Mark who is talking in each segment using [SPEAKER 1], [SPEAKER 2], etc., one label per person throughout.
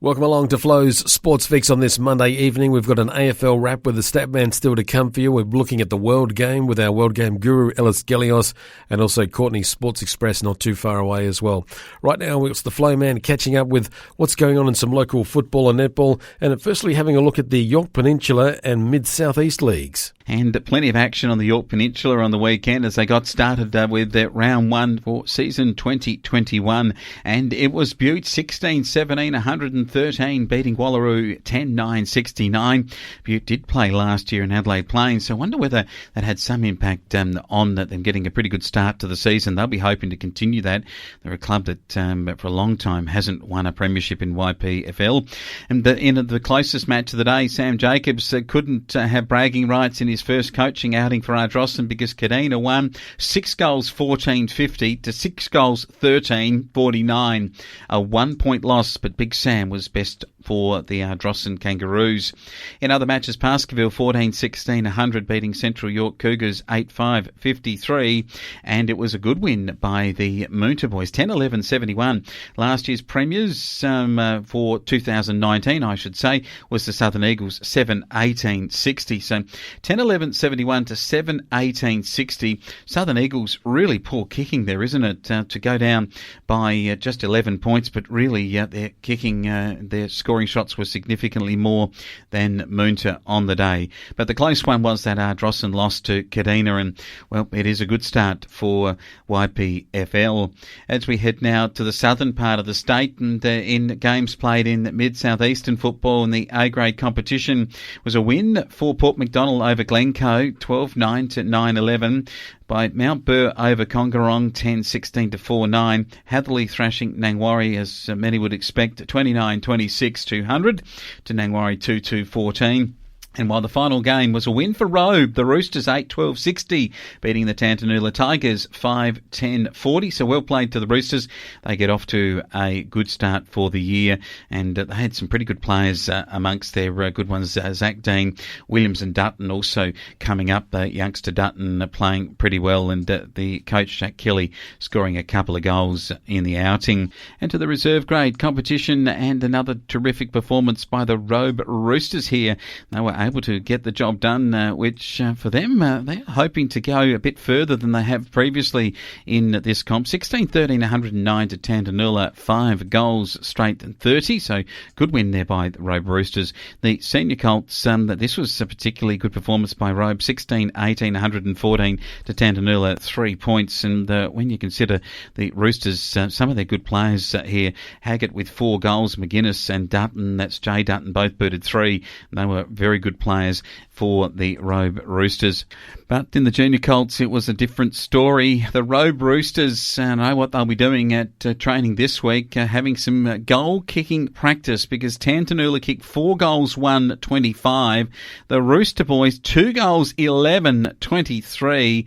[SPEAKER 1] Welcome along to Flow's Sports Fix on this Monday evening. We've got an AFL wrap with the Statman still to come for you. We're looking at the World Game with our World Game guru, Ellis Gelios, and also Courtney's Sports Express not too far away as well. Right now, it's the Flowman catching up with what's going on in some local football and netball, and firstly having a look at the York Peninsula and Mid-South East leagues.
[SPEAKER 2] And plenty of action on the York Peninsula on the weekend as they got started with round one for season 2021. And it was Butte 16-17, 113, beating Wallaroo 10-9, 69. Butte did play last year in Adelaide Plains, so I wonder whether that had some impact on them getting a pretty good start to the season. They'll be hoping to continue that. They're a club that for a long time hasn't won a premiership in YPFL. And in the closest match of the day, Sam Jacobs couldn't have bragging rights in his first coaching outing for Ardrossan because Kadina won 6 goals 14-50 to 6 goals 13-49. A 1-point loss, but Big Sam was best for the Ardrossan Kangaroos. In other matches, Baskerville 14-16, 100 beating Central York Cougars 8-5, 53, and it was a good win by the Moonta boys 10-11, 71. Last year's premiers for 2019, I should say, was the Southern Eagles 7-18, 60. So 10-11, 71 to 7-18, 60. Southern Eagles really poor kicking there, isn't it? To go down by just 11 points, but really their kicking, their scoring shots were significantly more than Moonta on the day. But the close one was that Ardrossan lost to Kadina, and, well, it is a good start for YPFL. As we head now to the southern part of the state, and in games played in mid-south eastern football in the A-grade competition was a win for Port Macdonald over Glencoe, 12-9 to 9-11. By Mount Burr over Congarong, 10-16 to 4-9. Hatherley thrashing Nangwarry, as many would expect, 29-26, 200 to Nangwarry 2-2-14. And while the final game was a win for Robe, the Roosters 8-12-60, beating the Tantanoola Tigers 5-10-40. So well played to the Roosters. They get off to a good start for the year, and they had some pretty good players amongst their good ones. Zach Dean, Williams and Dutton also coming up. The youngster Dutton playing pretty well, and the coach Jack Kelly scoring a couple of goals in the outing. And to the reserve grade competition, and another terrific performance by the Robe Roosters here. They were able to get the job done, which for them, they're hoping to go a bit further than they have previously in this comp. 16-13, 109 to Tantanoola, 5 goals straight and 30, so good win there by the Robe Roosters. The senior Colts, this was a particularly good performance by Robe, 16-18, 114 to Tantanoola, 3 points, and when you consider the Roosters, some of their good players here, Haggett with 4 goals, McGuinness and Dutton, that's Jay Dutton, both booted 3, they were very good players for the Robe Roosters. But in the junior Colts, it was a different story. The Robe Roosters know what they'll be doing at training this week, having some goal-kicking practice, because Tantanoola kicked 4 goals, 1-25. The Rooster boys, 2 goals, 11-23.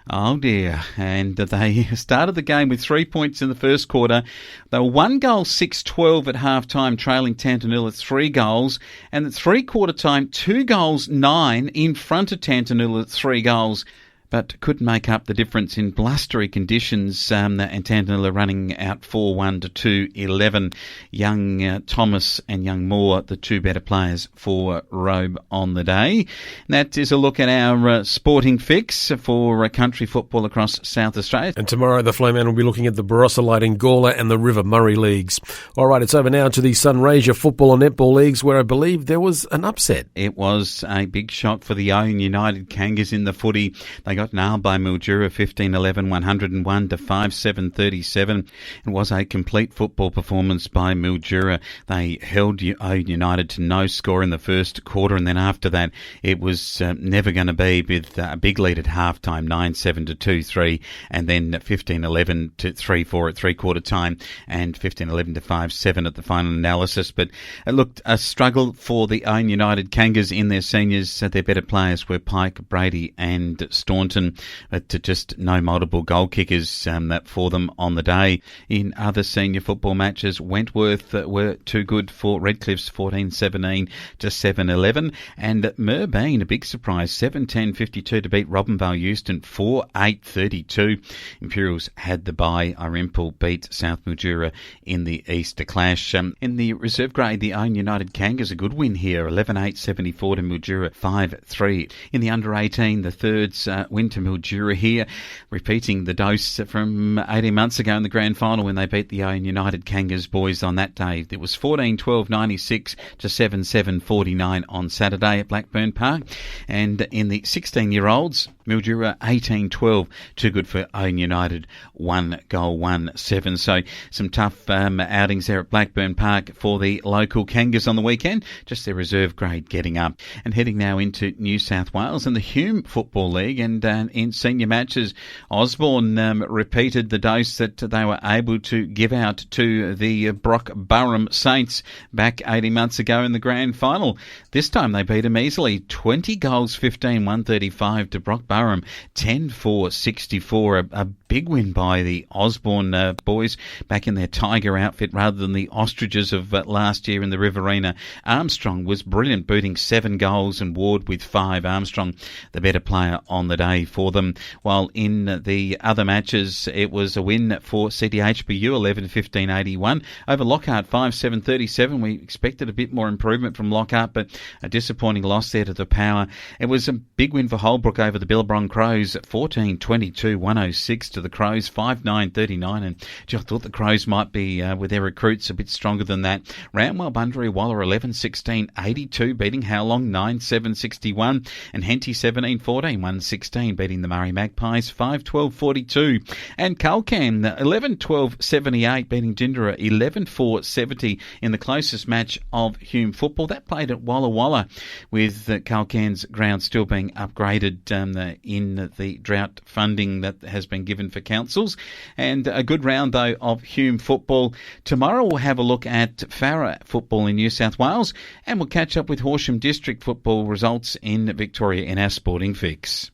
[SPEAKER 2] Oh dear. And they started the game with 3 points in the first quarter. They were 1 goal, 6-12 at half-time, trailing Tantanoola 3 goals. And at three-quarter time, 2 goals, 9 in front of Tantanoola 3 goals. But couldn't make up the difference in blustery conditions, and Tantanoola running out 4-1 to 2-11. Young Thomas and young Moore, the two better players for Robe on the day. And that is a look at our sporting fix for country football across South Australia.
[SPEAKER 1] And tomorrow the Flowman will be looking at the Barossa Lighting Gawler and the River Murray Leagues. All right, it's over now to the Sunraysia Football and Netball Leagues, where I believe there was an upset.
[SPEAKER 2] It was a big shock for the Owen United Kangas in the footy. They got nailed by Mildura 15-11, 101 to 5-7-37. It was a complete football performance by Mildura. They held Owen United to no score in the first quarter, and then after that it was never going to be, with a big lead at half-time, 9-7 to 2-3, and then 15-11 to 3-4 at three-quarter time, and 15-11 to 5-7 at the final analysis. But it looked a struggle for the Owen United Kangas in their seniors. Their better players were Pike, Brady and Staunton. Taunton, but just no multiple goal kickers for them on the day. In other senior football matches, Wentworth were too good for Redcliffe's 14-17 to 7-11, and Merbein, a big surprise, 7-10-52 to beat Robinvale Euston 4-8-32. Imperials had the bye. Irimple beat South Mildura in the Easter clash. In the reserve grade, the Owen United Kangas, a good win here, 11-8-74 to Mildura 5-3. In the under-18, the Thirds win to Mildura here, repeating the dose from 18 months ago in the grand final when they beat the Owen United Kangas boys on that day. It was 14-12-96 to 7-7-49 on Saturday at Blackburn Park. And in the 16-year-olds, Mildura 18-12, too good for Owen United, 1-7. So some tough outings there at Blackburn Park for the local Kangas on the weekend, just their reserve grade getting up. And heading now into New South Wales and the Hume Football League, and in senior matches, Osborne repeated the dose that they were able to give out to the Brock Burham Saints back 18 months ago in the grand final. This time they beat them easily, 20 goals, 15-135 to Brock Burham, 10-4-64, a big win by the Osborne boys back in their Tiger outfit rather than the Ostriches of last year in the Riverina. Armstrong was brilliant, booting 7 goals and Ward with 5. Armstrong, the better player on the day for them. While in the other matches, it was a win for CDHBU, 11-15-81 over Lockhart, 5-7-37. We expected a bit more improvement from Lockhart, but a disappointing loss there to the Power. It was a big win for Holbrook over the Billabong Crows, 14-22, 106 to the Crows, 5-9-39. And I thought the Crows might be, with their recruits, a bit stronger than that. Ramwell Bundaree Waller 11-16-82, beating Howlong 9-7-61. And Henty 17-14, 1-16, beating the Murray Magpies 5-12-42. And Culcan 11-12-78, beating Jindera 11-4-70 in the closest match of Hume football. That played at Walla Walla, with Culcan's ground still being upgraded in the drought funding that has been given for councils. And a good round, though, of Hume football. Tomorrow we'll have a look at Farah football in New South Wales, and we'll catch up with Horsham District football results in Victoria in our Sporting Fix.